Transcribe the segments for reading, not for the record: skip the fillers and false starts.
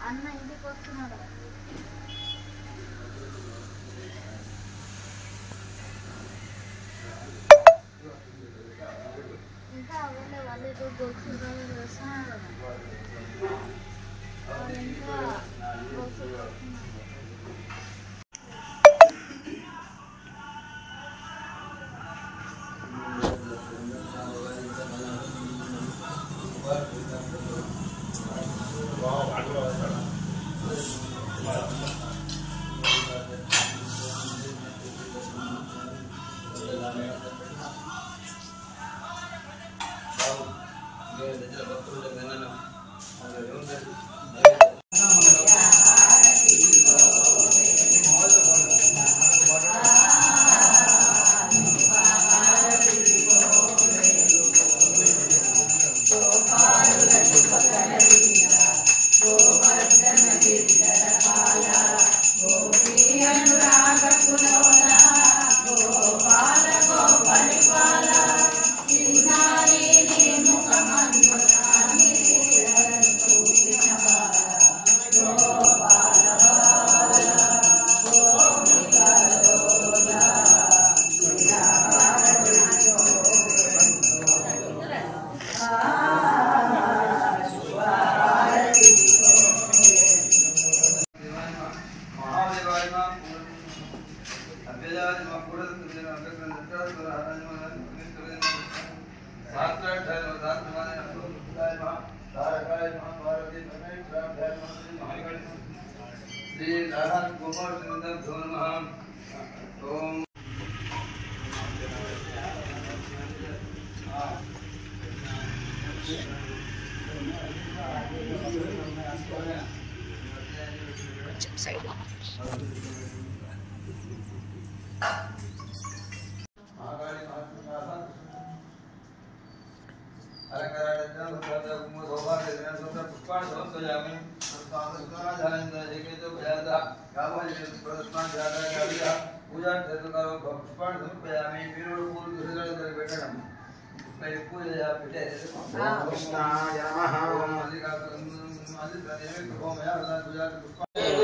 అన్న ఇంటికి వస్తున్నాడు. ఇంకా అవన్నీ వాళ్ళు ఏదో గోల్చులు వస్తున్నారు కదా, వాళ్ళు ఇంకా గోల్చులు వస్తున్నారు.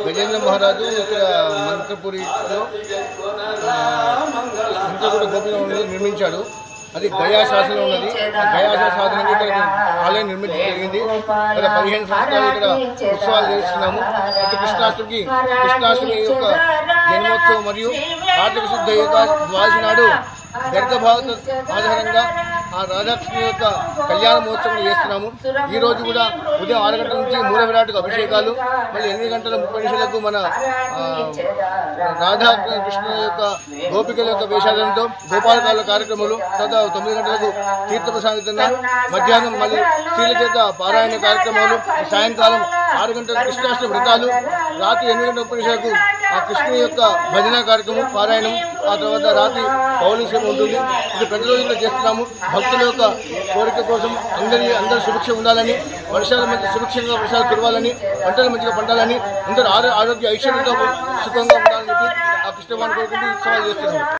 గజేంద్ర మహారాజు ఇక్కడ మంత్రపురిలో మంత్రపురి గోపురం నిర్మించాడు. అది గయా శాసనం ఉన్నది. ఆ గయా శాసనం ఇక్కడ ఆలయం నిర్మించడం జరిగింది. గత 15 సంవత్సరాలు ఇక్కడ ఉత్సవాలు చేస్తున్నాము. ప్రతి కృష్ణాష్టమి యొక్క జన్మోత్సవం మరియు కార్తీక శుద్ధ ద్వాదశి నాడు గర్గభావత ఆధారంగా ఆ రాధాకృష్ణ యొక్క కళ్యాణ మహోత్సవం చేస్తున్నాము. ఈ రోజు కూడా ఉదయం 6 గంటల నుంచి మూల విరాట్కు అభిషేకాలు, మళ్ళీ 8 గంటల 30 నిమిషాలకు మన రాధాకృష్ణ యొక్క గోపికల యొక్క వేషాలతో గోపాలకాల కార్యక్రమాలు, తర్వాత 9 గంటలకు తీర్థ ప్రసాదిత, మధ్యాహ్నం మళ్ళీ స్త్రీల చేత పారాయణ కార్యక్రమాలు, సాయంకాలం 6 గంటల కృష్ణాష్టమి వ్రతాలు, రాత్రి 8 గంటల 30 నిమిషాలకు ఆ కృష్ణుని యొక్క భజన కార్యక్రమం, పారాయణం, ఆ తర్వాత రాత్రి పౌర్ణమి ఉంటుంది. ఇది ప్రతి రోజుల్లో చేస్తున్నాము. భక్తుల యొక్క కోరిక కోసం అందరూ సురక్ష ఉండాలని, వర్షాల మధ్య సురక్షంగా వర్షాలు కురవాలని, పంటలు మంచిగా పండాలని, అందరూ ఆరోగ్య ఐశ్వర్యంతో సుఖంగా ఉండాలని చెప్పి ఆ కృష్ణవాణి కోరుకుంటూ ఉత్సవాలు చేస్తున్నాము.